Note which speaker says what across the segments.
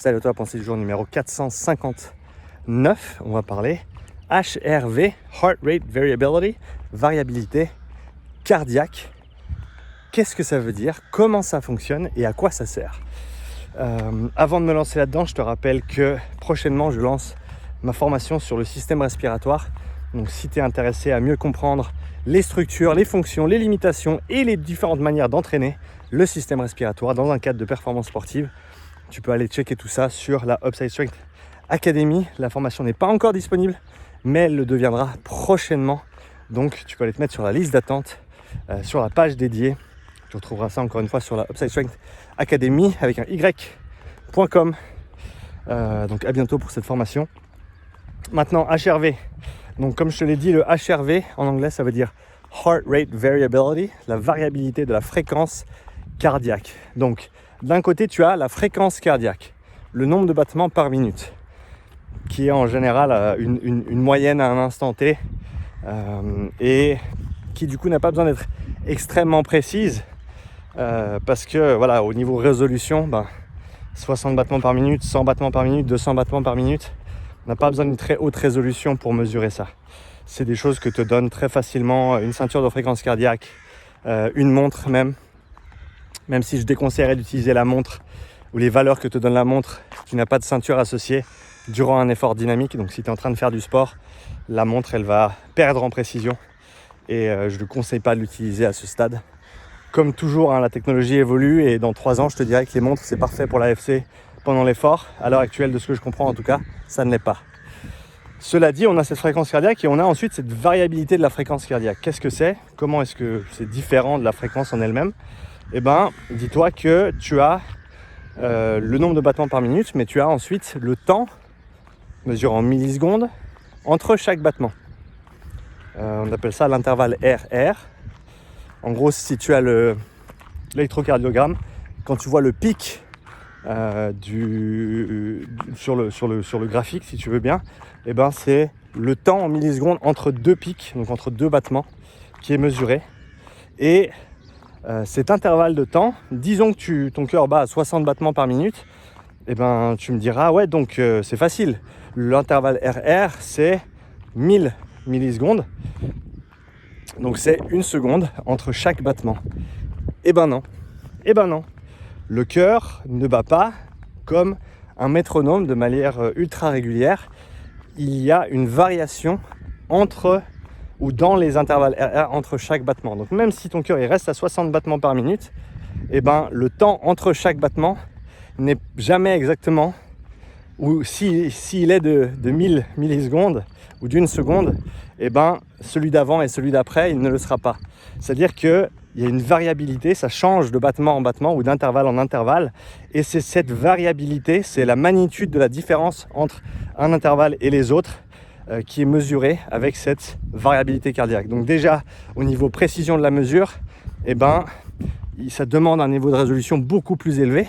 Speaker 1: Salut à toi, pensée du jour numéro 459. On va parler HRV, Heart Rate Variability, variabilité cardiaque. Qu'est-ce que ça veut dire? Comment ça fonctionne et à quoi ça sert? Avant de me lancer là-dedans, je te rappelle que prochainement, je lance ma formation sur le système respiratoire. Donc si tu es intéressé à mieux comprendre les structures, les fonctions, les limitations et les différentes manières d'entraîner le système respiratoire dans un cadre de performance sportive, tu peux aller checker tout ça sur la Upside Strength Academy. La formation n'est pas encore disponible, mais elle le deviendra prochainement. Donc tu peux aller te mettre sur la liste d'attente, sur la page dédiée. Tu retrouveras ça encore une fois sur la Upside Strength Academy avec un y.com. Donc à bientôt pour cette formation. Maintenant, HRV. Donc comme je te l'ai dit, le HRV en anglais, ça veut dire Heart Rate Variability, la variabilité de la fréquence cardiaque. Donc d'un côté, tu as la fréquence cardiaque, le nombre de battements par minute, qui est en général une moyenne à un instant T et qui du coup n'a pas besoin d'être extrêmement précise parce que voilà, au niveau résolution, 60 battements par minute, 100 battements par minute, 200 battements par minute, on n'a pas besoin d'une très haute résolution pour mesurer ça. C'est des choses que te donne très facilement une ceinture de fréquence cardiaque, une montre même si je déconseillerais d'utiliser la montre ou les valeurs que te donne la montre qui n'a pas de ceinture associée durant un effort dynamique. Donc si tu es en train de faire du sport, la montre elle va perdre en précision et je ne conseille pas de l'utiliser à ce stade. Comme toujours, la technologie évolue et dans 3 ans, je te dirais que les montres c'est parfait pour l'AFC pendant l'effort. À l'heure actuelle, de ce que je comprends en tout cas, ça ne l'est pas. Cela dit, on a cette fréquence cardiaque et on a ensuite cette variabilité de la fréquence cardiaque. Qu'est-ce que c'est? Comment est-ce que c'est différent de la fréquence en elle-même? Eh bien, dis-toi que tu as le nombre de battements par minute, mais tu as ensuite le temps, mesuré en millisecondes, entre chaque battement. On appelle ça l'intervalle RR. En gros, si tu as l'électrocardiogramme, quand tu vois le pic sur le graphique, si tu veux bien, eh ben, c'est le temps en millisecondes entre 2 pics, donc entre 2 battements, qui est mesuré. Et cet intervalle de temps, disons que ton cœur bat à 60 battements par minute, et ben tu me diras ouais donc c'est facile. L'intervalle RR c'est 1000 millisecondes, donc c'est 1 seconde entre chaque battement. Et ben non, le cœur ne bat pas comme un métronome de manière ultra régulière. Il y a une variation dans les intervalles RR entre chaque battement. Donc même si ton cœur il reste à 60 battements par minute, et ben le temps entre chaque battement n'est jamais exactement, ou s'il est de 1000 millisecondes ou d'1 seconde, et ben celui d'avant et celui d'après il ne le sera pas. C'est-à-dire qu'il y a une variabilité, ça change de battement en battement ou d'intervalle en intervalle, et c'est cette variabilité, c'est la magnitude de la différence entre un intervalle et les autres qui est mesurée avec cette variabilité cardiaque. Donc déjà, au niveau précision de la mesure, eh ben, ça demande un niveau de résolution beaucoup plus élevé,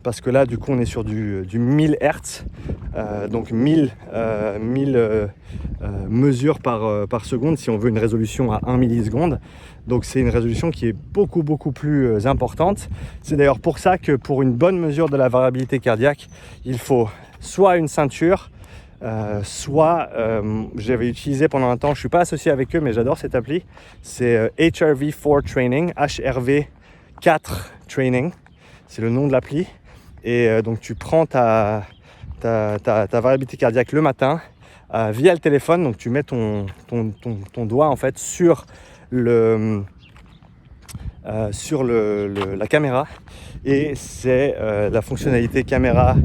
Speaker 1: parce que là, du coup, on est sur du 1000 Hz, donc 1000 mesures par seconde, si on veut une résolution à 1 milliseconde. Donc c'est une résolution qui est beaucoup plus importante. C'est d'ailleurs pour ça que pour une bonne mesure de la variabilité cardiaque, il faut soit une ceinture, j'avais utilisé pendant un temps, je ne suis pas associé avec eux mais j'adore cette appli, c'est HRV4 Training, HRV4 Training, c'est le nom de l'appli, et donc tu prends ta variabilité cardiaque le matin via le téléphone, donc tu mets ton doigt en fait sur la caméra, et c'est la fonctionnalité caméra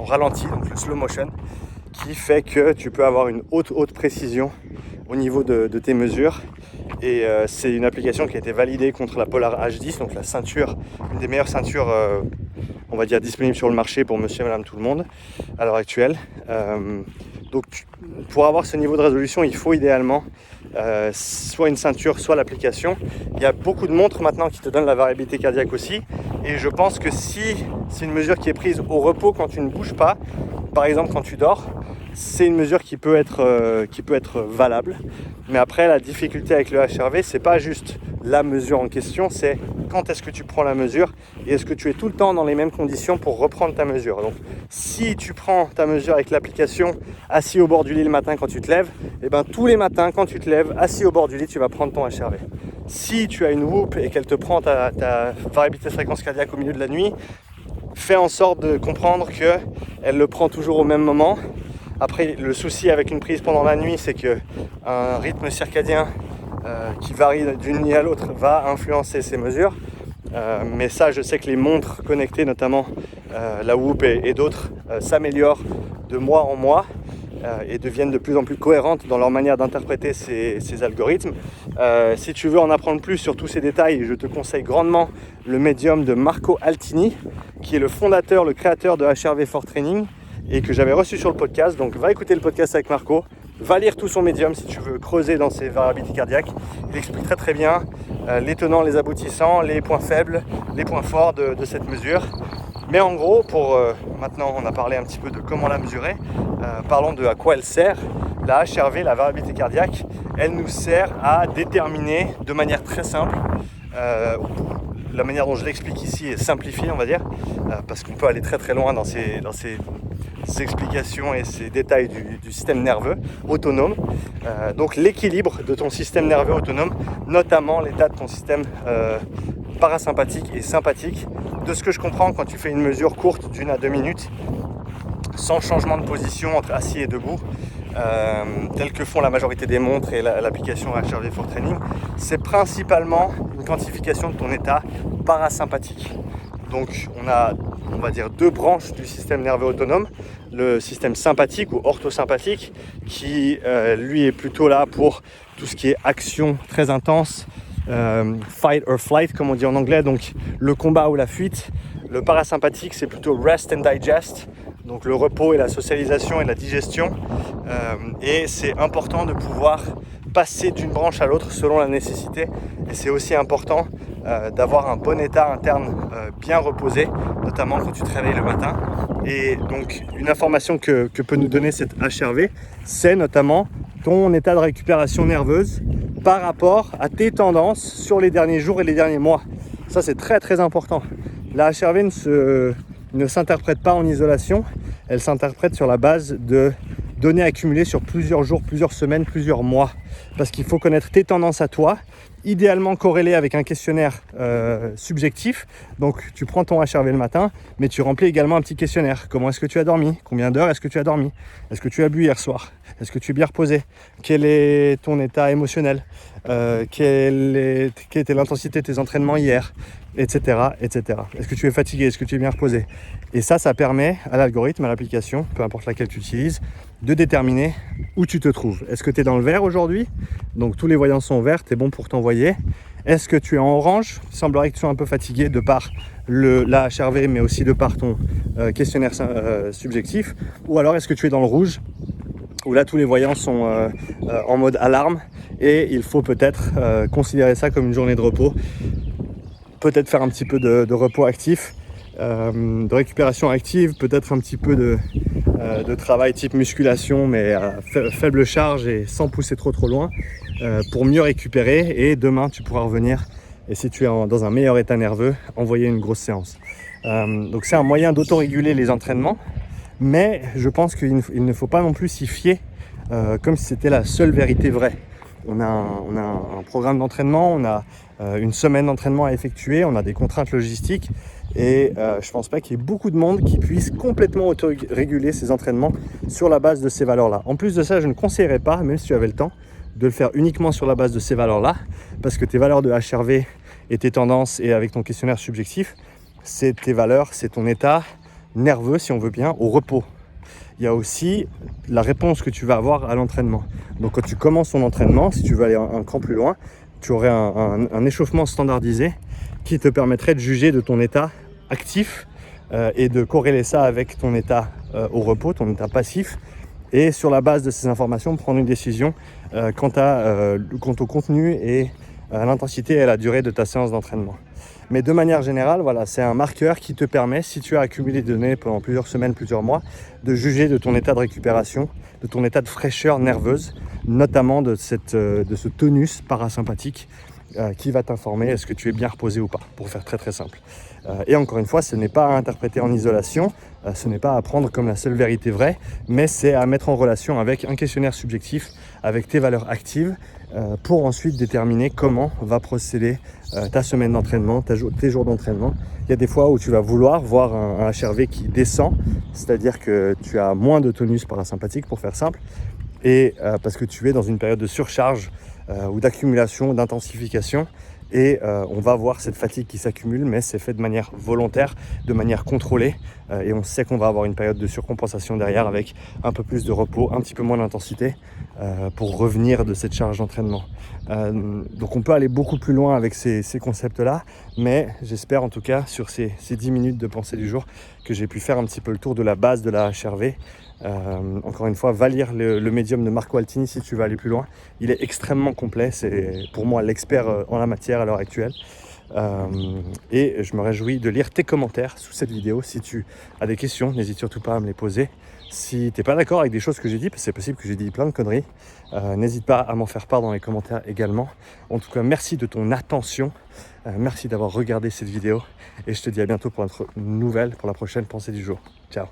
Speaker 1: en ralenti, donc le slow motion, qui fait que tu peux avoir une haute précision au niveau de tes mesures. Et c'est une application qui a été validée contre la Polar H10, donc la ceinture, une des meilleures ceintures on va dire disponibles sur le marché pour monsieur et madame tout le monde à l'heure actuelle. Donc pour avoir ce niveau de résolution, il faut idéalement soit une ceinture, soit l'application. Il y a beaucoup de montres maintenant qui te donnent la variabilité cardiaque aussi, et je pense que si c'est une mesure qui est prise au repos quand tu ne bouges pas, par exemple quand tu dors, c'est une mesure qui peut être valable. Mais après, la difficulté avec le HRV, c'est pas juste la mesure en question, c'est quand est-ce que tu prends la mesure et est-ce que tu es tout le temps dans les mêmes conditions pour reprendre ta mesure. Donc si tu prends ta mesure avec l'application assis au bord du lit le matin quand tu te lèves, et ben tous les matins quand tu te lèves assis au bord du lit, tu vas prendre ton HRV. Si tu as une Whoop et qu'elle te prend ta variabilité de fréquence cardiaque au milieu de la nuit, fais en sorte de comprendre qu'elle le prend toujours au même moment. Après, le souci avec une prise pendant la nuit, c'est qu'un rythme circadien qui varie d'une nuit à l'autre va influencer ces mesures. Mais ça, je sais que les montres connectées, notamment la Whoop et d'autres, s'améliorent de mois en mois et deviennent de plus en plus cohérentes dans leur manière d'interpréter ces algorithmes. Si tu veux en apprendre plus sur tous ces détails, je te conseille grandement le médium de Marco Altini, qui est le fondateur, le créateur de HRV for Training et que j'avais reçu sur le podcast. Donc va écouter le podcast avec Marco, va lire tout son médium si tu veux creuser dans ses variabilités cardiaques. Il explique très très bien les tenants, les aboutissants, les points faibles, les points forts de cette mesure. Mais en gros, maintenant on a parlé un petit peu de comment la mesurer, parlons de à quoi elle sert. La HRV, la variabilité cardiaque, elle nous sert à déterminer de manière très simple, la manière dont je l'explique ici est simplifiée on va dire, parce qu'on peut aller très très loin dans ces explications et ces détails du système nerveux autonome. Donc l'équilibre de ton système nerveux autonome, notamment l'état de ton système parasympathique et sympathique. De ce que je comprends, quand tu fais une mesure courte d'1 à 2 minutes, sans changement de position entre assis et debout, tel que font la majorité des montres et l'application HRV for Training, c'est principalement une quantification de ton état parasympathique. Donc on va dire 2 branches du système nerveux autonome, le système sympathique ou orthosympathique qui lui est plutôt là pour tout ce qui est action très intense, fight or flight comme on dit en anglais, donc le combat ou la fuite. Le parasympathique c'est plutôt rest and digest, donc le repos et la socialisation et la digestion, et c'est important de pouvoir passer d'une branche à l'autre selon la nécessité, et c'est aussi important d'avoir un bon état interne bien reposé, notamment quand tu te réveilles le matin. Et donc une information que peut nous donner cette HRV, c'est notamment ton état de récupération nerveuse par rapport à tes tendances sur les derniers jours et les derniers mois. Ça c'est très très important. La HRV ne s'interprète pas en isolation, elle s'interprète sur la base de données accumulées sur plusieurs jours, plusieurs semaines, plusieurs mois. Parce qu'il faut connaître tes tendances à toi, idéalement corrélées avec un questionnaire subjectif. Donc tu prends ton HRV le matin, mais tu remplis également un petit questionnaire. Comment est-ce que tu as dormi? Combien d'heures est-ce que tu as dormi? Est-ce que tu as bu hier soir? Est-ce que tu es bien reposé? Quel est ton état émotionnel? Quelle était l'intensité de tes entraînements hier? Etc. etc. Est-ce que tu es fatigué? Est-ce que tu es bien reposé? Et ça permet à l'algorithme, à l'application, peu importe laquelle tu utilises, de déterminer où tu te trouves. Est-ce que tu es dans le vert aujourd'hui? Donc tous les voyants sont verts, tu es bon pour t'envoyer. Est-ce que tu es en orange? Il semblerait que tu sois un peu fatigué de par la HRV, mais aussi de par ton questionnaire subjectif. Ou alors est-ce que tu es dans le rouge? Où là tous les voyants sont en mode alarme et il faut peut-être considérer ça comme une journée de repos. Peut-être faire un petit peu de repos actif, de récupération active, peut-être un petit peu de travail type musculation, mais à faible charge et sans pousser trop loin, pour mieux récupérer. Et demain, tu pourras revenir, et si tu es dans un meilleur état nerveux, envoyer une grosse séance. Donc c'est un moyen d'autoréguler les entraînements, mais je pense qu'il ne faut pas non plus s'y fier comme si c'était la seule vérité vraie. On a un programme d'entraînement, on a une semaine d'entraînement à effectuer, on a des contraintes logistiques et je pense pas qu'il y ait beaucoup de monde qui puisse complètement auto-réguler ses entraînements sur la base de ces valeurs-là. En plus de ça, je ne conseillerais pas, même si tu avais le temps, de le faire uniquement sur la base de ces valeurs-là, parce que tes valeurs de HRV et tes tendances et avec ton questionnaire subjectif, c'est tes valeurs, c'est ton état nerveux, si on veut bien, au repos. Il y a aussi la réponse que tu vas avoir à l'entraînement. Donc quand tu commences ton entraînement, si tu veux aller un cran plus loin, tu aurais un échauffement standardisé qui te permettrait de juger de ton état actif et de corréler ça avec ton état au repos, ton état passif, et sur la base de ces informations, prendre une décision quant au contenu et à l'intensité et à la durée de ta séance d'entraînement. Mais de manière générale, voilà, c'est un marqueur qui te permet, si tu as accumulé des données pendant plusieurs semaines, plusieurs mois, de juger de ton état de récupération, de ton état de fraîcheur nerveuse, notamment de ce tonus parasympathique qui va t'informer est-ce que tu es bien reposé ou pas, pour faire très très simple. Et encore une fois, ce n'est pas à interpréter en isolation, ce n'est pas à prendre comme la seule vérité vraie, mais c'est à mettre en relation avec un questionnaire subjectif, avec tes valeurs actives, pour ensuite déterminer comment va procéder ta semaine d'entraînement, tes jours d'entraînement. Il y a des fois où tu vas vouloir voir un HRV qui descend, c'est-à-dire que tu as moins de tonus parasympathique pour faire simple, et parce que tu es dans une période de surcharge ou d'accumulation, d'intensification, et on va voir cette fatigue qui s'accumule, mais c'est fait de manière volontaire, de manière contrôlée, et on sait qu'on va avoir une période de surcompensation derrière avec un peu plus de repos, un petit peu moins d'intensité pour revenir de cette charge d'entraînement. Donc on peut aller beaucoup plus loin avec ces concepts-là, mais j'espère en tout cas sur ces 10 minutes de pensée du jour que j'ai pu faire un petit peu le tour de la base de la HRV. Encore une fois, va lire le médium de Marco Altini si tu veux aller plus loin. Il est extrêmement complet, c'est pour moi l'expert en la matière à l'heure actuelle. Et je me réjouis de lire tes commentaires sous cette vidéo. Si tu as des questions, n'hésite surtout pas à me les poser. Si tu n'es pas d'accord avec des choses que j'ai dit, parce que c'est possible que j'ai dit plein de conneries, n'hésite pas à m'en faire part dans les commentaires également. En tout cas, merci de ton attention, merci d'avoir regardé cette vidéo, et je te dis à bientôt pour une nouvelle, pour la prochaine pensée du jour. Ciao.